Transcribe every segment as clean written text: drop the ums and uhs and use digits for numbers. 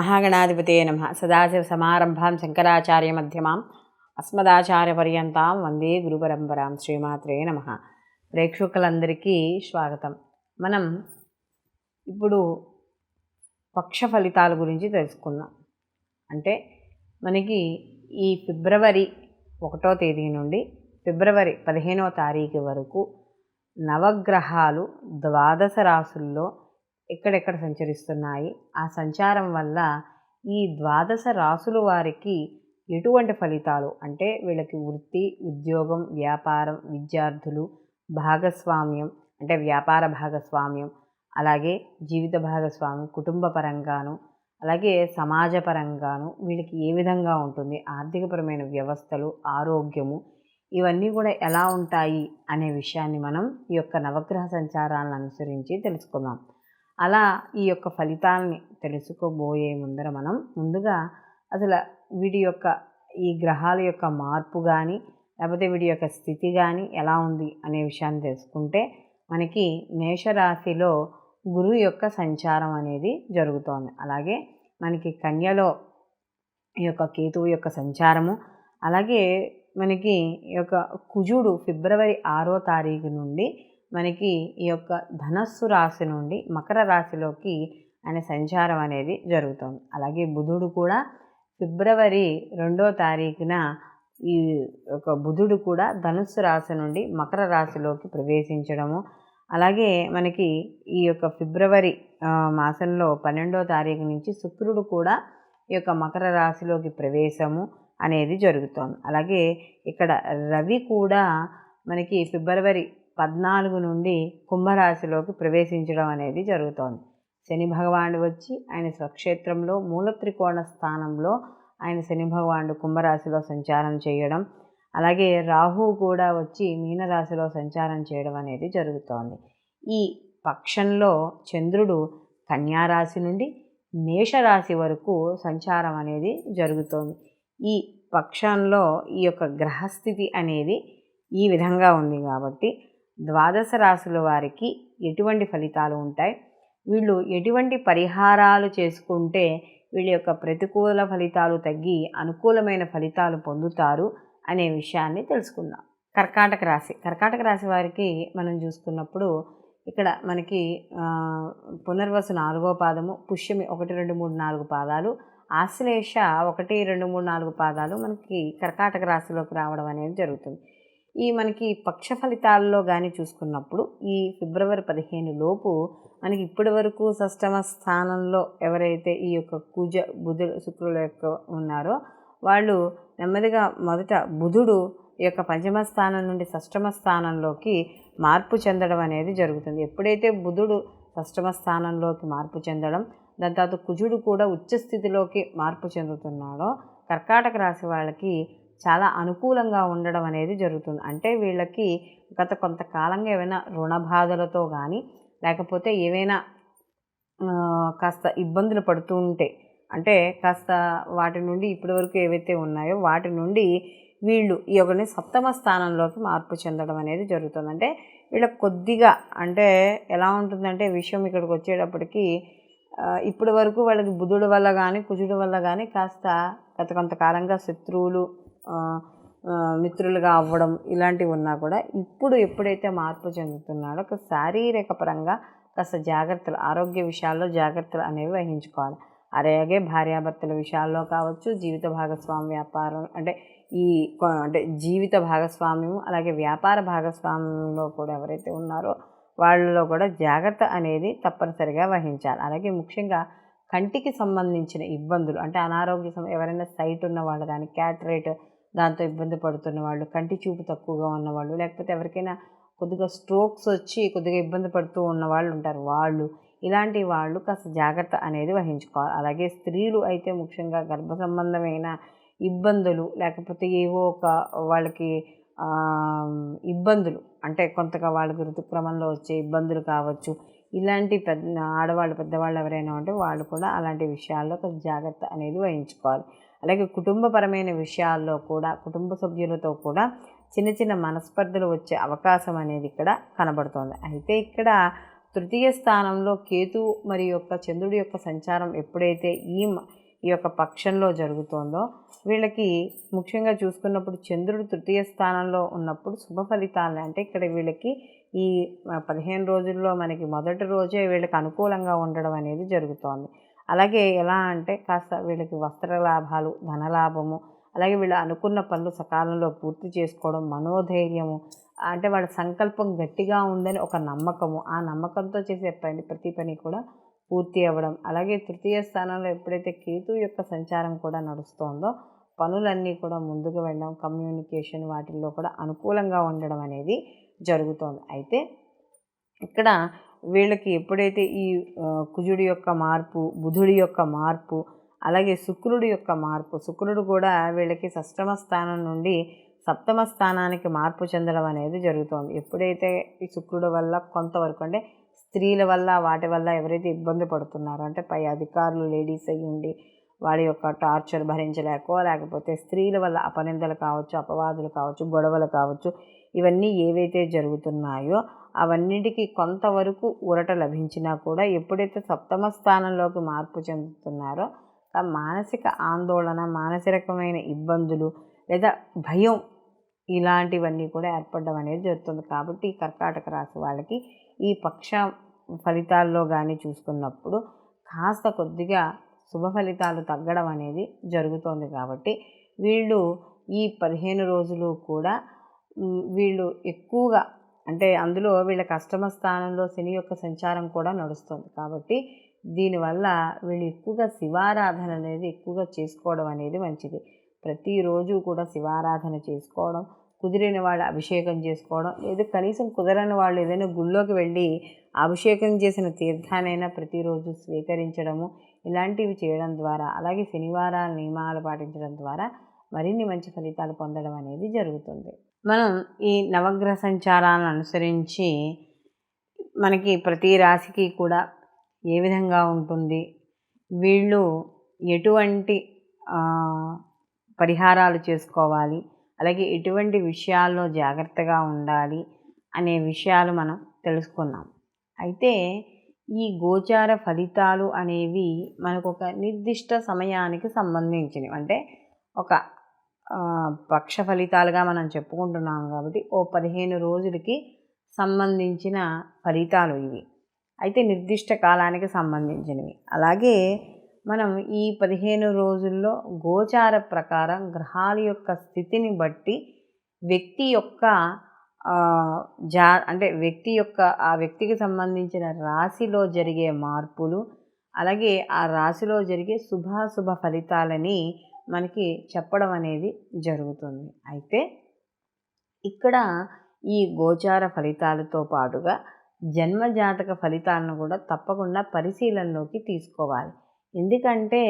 మహాగణాధిపతే నమః. సదాశివసమారంభాం శంకరాచార్యమధ్యమాం అస్మదాచార్యపర్యంతాం వందే గురుపరంపరాం. శ్రీమాత్రే నమః. ప్రేక్షకులందరికీ స్వాగతం. మనం ఇప్పుడు పక్ష ఫలితాల గురించి తెలుసుకుందాం. అంటే మనకి ఈ ఫిబ్రవరి 1వ తేదీ నుండి ఫిబ్రవరి 15వ తారీఖు వరకు నవగ్రహాలు 12 రాసుల్లో ఎక్కడెక్కడ సంచరిస్తున్నాయి, ఆ సంచారం వల్ల ఈ 12 రాసుల వారికి ఎటువంటి ఫలితాలు, అంటే వీళ్ళకి వృత్తి, ఉద్యోగం, వ్యాపారం, విద్యార్థులు, భాగస్వామ్యం అంటే వ్యాపార భాగస్వామ్యం, అలాగే జీవిత భాగస్వామ్యం, కుటుంబ పరంగాను, అలాగే సమాజపరంగాను వీళ్ళకి ఏ విధంగా ఉంటుంది, ఆర్థికపరమైన వ్యవస్థలు, ఆరోగ్యము, ఇవన్నీ కూడా ఎలా ఉంటాయి అనే విషయాన్ని మనం ఈ యొక్క నవగ్రహ సంచారాలను అనుసరించి తెలుసుకుందాం. అలా ఈ యొక్క ఫలితాలని తెలుసుకోబోయే మనం ముందుగా అసలు వీటి యొక్క ఈ గ్రహాల యొక్క మార్పు కానీ లేకపోతే వీటి యొక్క స్థితి కానీ ఎలా ఉంది అనే విషయాన్ని తెలుసుకుంటే మనకి మేషరాశిలో గురువు యొక్క సంచారం అనేది జరుగుతోంది. అలాగే మనకి కన్యలో ఈ యొక్క కేతువు యొక్క సంచారము, అలాగే మనకి ఈ యొక్క కుజుడు ఫిబ్రవరి 6వ తారీఖు నుండి మనకి ఈ యొక్క ధనస్సు రాశి నుండి మకర రాశిలోకి ఆయన సంచారం అనేది జరుగుతుంది. అలాగే బుధుడు కూడా ఫిబ్రవరి 2వ తారీఖున ఈ యొక్క బుధుడు కూడా ధనుస్సు రాశి నుండి మకర రాశిలోకి ప్రవేశించడము, అలాగే మనకి ఈ యొక్క ఫిబ్రవరి మాసంలో 12వ తారీఖు నుంచి శుక్రుడు కూడా ఈ యొక్క మకర రాశిలోకి ప్రవేశము అనేది జరుగుతోంది. అలాగే ఇక్కడ రవి కూడా మనకి ఫిబ్రవరి 14 నుండి కుంభరాశిలోకి ప్రవేశించడం అనేది జరుగుతోంది. శని భగవానుడు వచ్చి ఆయన స్వక్షేత్రంలో మూల త్రికోణ స్థానంలో ఆయన శని భగవానుడు కుంభరాశిలో సంచారం చేయడం, అలాగే రాహువు కూడా వచ్చి మీనరాశిలో సంచారం చేయడం అనేది జరుగుతోంది. ఈ పక్షంలో చంద్రుడు కన్యారాశి నుండి మేషరాశి వరకు సంచారం అనేది జరుగుతోంది. ఈ పక్షంలో ఈ యొక్క గ్రహస్థితి అనేది ఈ విధంగా ఉంది కాబట్టి 12 రాశుల వారికి ఎటువంటి ఫలితాలు ఉంటాయి, వీళ్ళు ఎటువంటి పరిహారాలు చేసుకుంటే వీళ్ళ యొక్క ప్రతికూల ఫలితాలు తగ్గి అనుకూలమైన ఫలితాలు పొందుతారు అనే విషయాన్ని తెలుసుకుందాం. కర్కాటక రాశి వారికి మనం చూసుకున్నప్పుడు ఇక్కడ మనకి పునర్వసు 4వ పాదము, పుష్యమి 1, 2, 3, 4 పాదాలు, ఆశ్లేష 1, 2, 3, 4 పాదాలు మనకి కర్కాటక రాశిలోకి రావడం అనేది జరుగుతుంది. ఈ మనకి పక్ష ఫలితాల్లో కానీ చూసుకున్నప్పుడు ఈ ఫిబ్రవరి 15 లోపు మనకి ఇప్పటి వరకు షష్టమ స్థానంలో ఎవరైతే ఈ యొక్క కుజ బుధ శుక్రుల యొక్క ఉన్నారో వాళ్ళు నెమ్మదిగా మొదట బుధుడు ఈ యొక్క పంచమ స్థానం నుండి షష్టమ స్థానంలోకి మార్పు చెందడం అనేది జరుగుతుంది. ఎప్పుడైతే బుధుడు షష్టమ స్థానంలోకి మార్పు చెందడం, దాని తర్వాత కుజుడు కూడా ఉచ్చస్థితిలోకి మార్పు చెందుతున్నాడో కర్కాటక రాశి వాళ్ళకి చాలా అనుకూలంగా ఉండడం అనేది జరుగుతుంది. అంటే వీళ్ళకి గత కొంతకాలంగా ఏమైనా రుణ బాధలతో కానీ లేకపోతే ఏవైనా కాస్త ఇబ్బందులు పడుతూ ఉంటే, అంటే కాస్త వాటి నుండి ఇప్పటి వరకు ఏవైతే ఉన్నాయో వాటి నుండి వీళ్ళు ఈ ఒకటి సప్తమ స్థానంలోకి మార్పు చెందడం అనేది జరుగుతుంది. అంటే వీళ్ళకి కొద్దిగా అంటే ఎలా ఉంటుందంటే విషయం ఇక్కడికి వచ్చేటప్పటికి ఇప్పటి వరకు వాళ్ళకి బుధుడి వల్ల కానీ కుజుడి వల్ల కానీ కాస్త గత కొంతకాలంగా శత్రువులు మిత్రులుగా అవ్వడం ఇలాంటివి ఉన్నా కూడా ఇప్పుడు ఎప్పుడైతే మార్పు చెందుతున్నాడో శారీరక పరంగా కాస్త జాగ్రత్తలు, ఆరోగ్య విషయాల్లో జాగ్రత్తలు అనేవి వహించుకోవాలి. అలాగే భార్యాభర్తల విషయాల్లో కావచ్చు, జీవిత భాగస్వామ్య వ్యాపారం అంటే జీవిత భాగస్వామ్యం అలాగే వ్యాపార భాగస్వామ్యంలో కూడా ఎవరైతే ఉన్నారో వాళ్ళలో కూడా జాగ్రత్త అనేది తప్పనిసరిగా వహించాలి. అలాగే ముఖ్యంగా కంటికి సంబంధించిన ఇబ్బందులు అంటే అనారోగ్య ఎవరైనా సైట్ ఉన్న వాళ్ళు కానీ, క్యాటరేట్ దాంతో ఇబ్బంది పడుతున్న వాళ్ళు, కంటి చూపు తక్కువగా ఉన్నవాళ్ళు, లేకపోతే ఎవరికైనా కొద్దిగా స్ట్రోక్స్ వచ్చి కొద్దిగా ఇబ్బంది పడుతూ ఉన్న వాళ్ళు ఉంటారు, ఇలాంటి వాళ్ళు కాస్త జాగ్రత్త అనేది వహించుకోవాలి. అలాగే స్త్రీలు అయితే ముఖ్యంగా గర్భ సంబంధమైన ఇబ్బందులు లేకపోతే ఏవో ఒక వాళ్ళకి ఇబ్బందులు అంటే కొంతగా వాళ్ళకి ఋతుక్రమంలో వచ్చే ఇబ్బందులు కావచ్చు, ఇలాంటి ఆడవాళ్ళు పెద్దవాళ్ళు ఎవరైనా ఉంటే వాళ్ళు కూడా అలాంటి విషయాల్లో కొంచెం జాగ్రత్త అనేది వహించుకోవాలి. అలాగే కుటుంబపరమైన విషయాల్లో కూడా కుటుంబ సభ్యులతో కూడా చిన్న చిన్న మనస్పర్ధలు వచ్చే అవకాశం అనేది ఇక్కడ కనబడుతోంది. అయితే ఇక్కడ తృతీయ స్థానంలో కేతు మరి యొక్క చంద్రుడి యొక్క సంచారం ఎప్పుడైతే ఈ యొక్క పక్షంలో జరుగుతోందో వీళ్ళకి ముఖ్యంగా చూసుకున్నప్పుడు చంద్రుడు తృతీయ స్థానంలో ఉన్నప్పుడు శుభ ఫలితాలు అంటే ఇక్కడ వీళ్ళకి ఈ 15 రోజుల్లో మనకి మొదటి రోజే వీళ్ళకి అనుకూలంగా ఉండడం అనేది జరుగుతోంది. అలాగే ఎలా అంటే కాస్త వీళ్ళకి వస్త్ర లాభాలు, ధనలాభము, అలాగే వీళ్ళు అనుకున్న పనులు సకాలంలో పూర్తి చేసుకోవడం, మనోధైర్యము, అంటే వాళ్ళ సంకల్పం గట్టిగా ఉందని ఒక నమ్మకము, ఆ నమ్మకంతో చేసే ప్రతి పని కూడా పూర్తి అవ్వడం. అలాగే తృతీయ స్థానంలో ఎప్పుడైతే కేతు యొక్క సంచారం కూడా నడుస్తోందో పనులన్నీ కూడా ముందుకు వెళ్ళడం, కమ్యూనికేషన్ వాటిల్లో కూడా అనుకూలంగా ఉండడం అనేది జరుగుతోంది. అయితే ఇక్కడ వీళ్ళకి ఎప్పుడైతే ఈ కుజుడి యొక్క మార్పు, బుధుడి యొక్క మార్పు, అలాగే శుక్రుడి యొక్క మార్పు, శుక్రుడు కూడా వీళ్ళకి షష్టమ స్థానం నుండి సప్తమ స్థానానికి మార్పు చెందడం అనేది జరుగుతోంది. ఎప్పుడైతే ఈ శుక్రుడు వల్ల కొంతవరకు అంటే స్త్రీల వల్ల వాటి వల్ల ఎవరైతే ఇబ్బంది పడుతున్నారో, అంటే పై అధికారులు లేడీస్ అయ్యి ఉండి వాడి యొక్క టార్చర్ భరించలేకో, లేకపోతే స్త్రీల వల్ల అపనిందలు కావచ్చు, అపవాదులు కావచ్చు, గొడవలు కావచ్చు, ఇవన్నీ ఏవైతే జరుగుతున్నాయో అవన్నిటికీ కొంతవరకు ఊరట లభించినా కూడా ఎప్పుడైతే సప్తమ స్థానంలోకి మార్పు చెందుతున్నారో మానసిక ఆందోళన, మానసికమైన ఇబ్బందులు లేదా భయం ఇలాంటివన్నీ కూడా ఏర్పడడం అనేది జరుగుతుంది. కాబట్టి ఈ కర్కాటక రాశి వాళ్ళకి ఈ పక్ష ఫలితాల్లో కానీ చూసుకున్నప్పుడు కాస్త కొద్దిగా శుభ ఫలితాలు తగ్గడం అనేది జరుగుతోంది. కాబట్టి వీళ్ళు ఈ 15 రోజులు కూడా వీళ్ళు ఎక్కువగా అంటే అందులో వీళ్ళ అష్టమ స్థానంలో శని యొక్క సంచారం కూడా నడుస్తుంది. కాబట్టి దీనివల్ల వీళ్ళు ఎక్కువగా శివారాధన అనేది ఎక్కువగా చేసుకోవడం అనేది మంచిది. ప్రతిరోజు కూడా శివారాధన చేసుకోవడం, కుదిరిన వాళ్ళు అభిషేకం చేసుకోవడం, లేదా కనీసం కుదరని వాళ్ళు ఏదైనా గుళ్ళోకి వెళ్ళి అభిషేకం చేసిన తీర్థానైనా ప్రతిరోజు స్వీకరించడము, ఇలాంటివి చేయడం ద్వారా, అలాగే శనివారాల నియమాలు పాటించడం ద్వారా మరిన్ని మంచి ఫలితాలు పొందడం అనేది జరుగుతుంది. మనం ఈ నవగ్రహ సంచారాలను అనుసరించి మనకి ప్రతి రాశికి కూడా ఏ విధంగా ఉంటుంది, వీళ్ళు ఎటువంటి పరిహారాలు చేసుకోవాలి, అలాగే ఎటువంటి విషయాల్లో జాగ్రత్తగా ఉండాలి అనే విషయాలు మనం తెలుసుకున్నాం. అయితే ఈ గోచార ఫలితాలు అనేవి మనకు ఒక నిర్దిష్ట సమయానికి సంబంధించినవి, అంటే ఒక పక్ష ఫలితాలుగా మనం చెప్పుకుంటున్నాం కాబట్టి ఓ 15 రోజులకి సంబంధించిన ఫలితాలు ఇవి. అయితే నిర్దిష్ట కాలానికి సంబంధించినవి. అలాగే మనం ఈ 15 రోజుల్లో గోచార ప్రకారం గ్రహాల యొక్క స్థితిని బట్టి వ్యక్తి యొక్క అంటే ఆ వ్యక్తికి సంబంధించిన రాశిలో జరిగే మార్పులు, అలాగే ఆ రాశిలో జరిగే శుభాశుభ ఫలితాలని మనకి చెప్పడం అనేది జరుగుతుంది. అయితే ఇక్కడ ఈ గోచార ఫలితాలతో పాటుగా జన్మజాతక ఫలితాలను కూడా తప్పకుండా పరిశీలనలోకి తీసుకోవాలి. ఎందుకంటే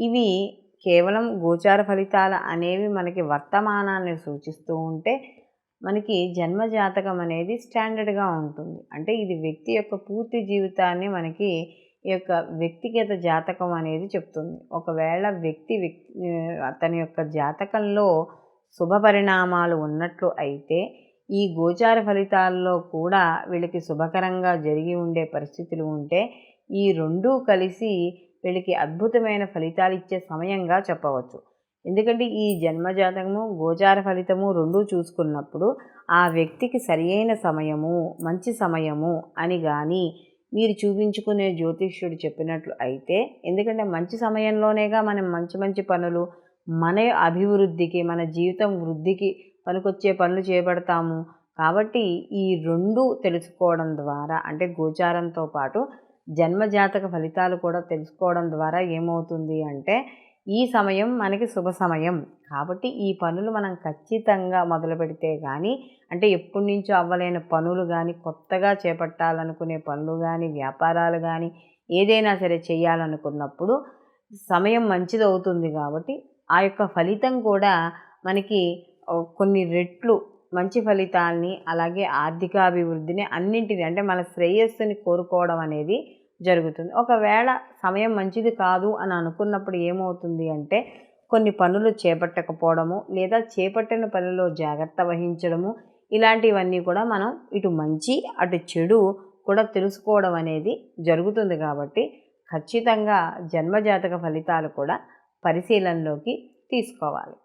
ఇవి కేవలం గోచార ఫలితాలు అనేవి మనకి వర్తమానాన్ని సూచిస్తూ ఉంటే మనకి జన్మజాతకం అనేది స్టాండర్డ్గా ఉంటుంది. అంటే ఇది వ్యక్తి యొక్క పూర్తి జీవితాన్ని మనకి ఈ యొక్క వ్యక్తిగత జాతకం అనేది చెప్తుంది. ఒకవేళ అతని యొక్క జాతకంలో శుభ పరిణామాలు ఉన్నట్లు అయితే ఈ గోచార ఫలితాల్లో కూడా వీళ్ళకి శుభకరంగా జరిగి ఉండే పరిస్థితులు ఉంటే ఈ రెండూ కలిసి వీళ్ళకి అద్భుతమైన ఫలితాలు ఇచ్చే సమయంగా చెప్పవచ్చు. ఎందుకంటే ఈ జన్మజాతకము, గోచార ఫలితము రెండూ చూసుకున్నప్పుడు ఆ వ్యక్తికి సరియైన సమయము, మంచి సమయము అని కానీ మీరు చూపించుకునే జ్యోతిష్యుడు చెప్పినట్లు అయితే, ఎందుకంటే మంచి సమయంలోనేగా మనం మంచి మంచి పనులు, మన అభివృద్ధికి, మన జీవితం వృద్ధికి పనికొచ్చే పనులు చేపడతాము. కాబట్టి ఈ రెండు తెలుసుకోవడం ద్వారా, అంటే గోచారంతో పాటు జన్మజాతక ఫలితాలు కూడా తెలుసుకోవడం ద్వారా ఏమవుతుంది అంటే ఈ సమయం మనకి శుభ సమయం. కాబట్టి ఈ పనులు మనం ఖచ్చితంగా మొదలు పెడితే కానీ, అంటే ఎప్పటి నుంచో అవ్వలేని పనులు కానీ, కొత్తగా చేపట్టాలనుకునే పనులు కానీ, వ్యాపారాలు కానీ ఏదైనా సరే చేయాలనుకున్నప్పుడు సమయం మంచిది అవుతుంది. కాబట్టి ఆ యొక్క ఫలితం కూడా మనకి కొన్ని రెట్లు మంచి ఫలితాల్ని, అలాగే ఆర్థికాభివృద్ధిని, అన్నింటినీ అంటే మన శ్రేయస్సుని కోరుకోవడం అనేది జరుగుతుంది. ఒకవేళ సమయం మంచిది కాదు అని అనుకున్నప్పుడు ఏమవుతుంది అంటే కొన్ని పనులు చేపట్టకపోవడము, లేదా చేపట్టిన పనిలో జాగ్రత్త వహించడము, ఇలాంటివన్నీ కూడా మనం ఇటు మంచి అటు చెడు కూడా తెలుసుకోవడం అనేది జరుగుతుంది. కాబట్టి ఖచ్చితంగా జన్మజాతక ఫలితాలు కూడా పరిశీలనలోకి తీసుకోవాలి.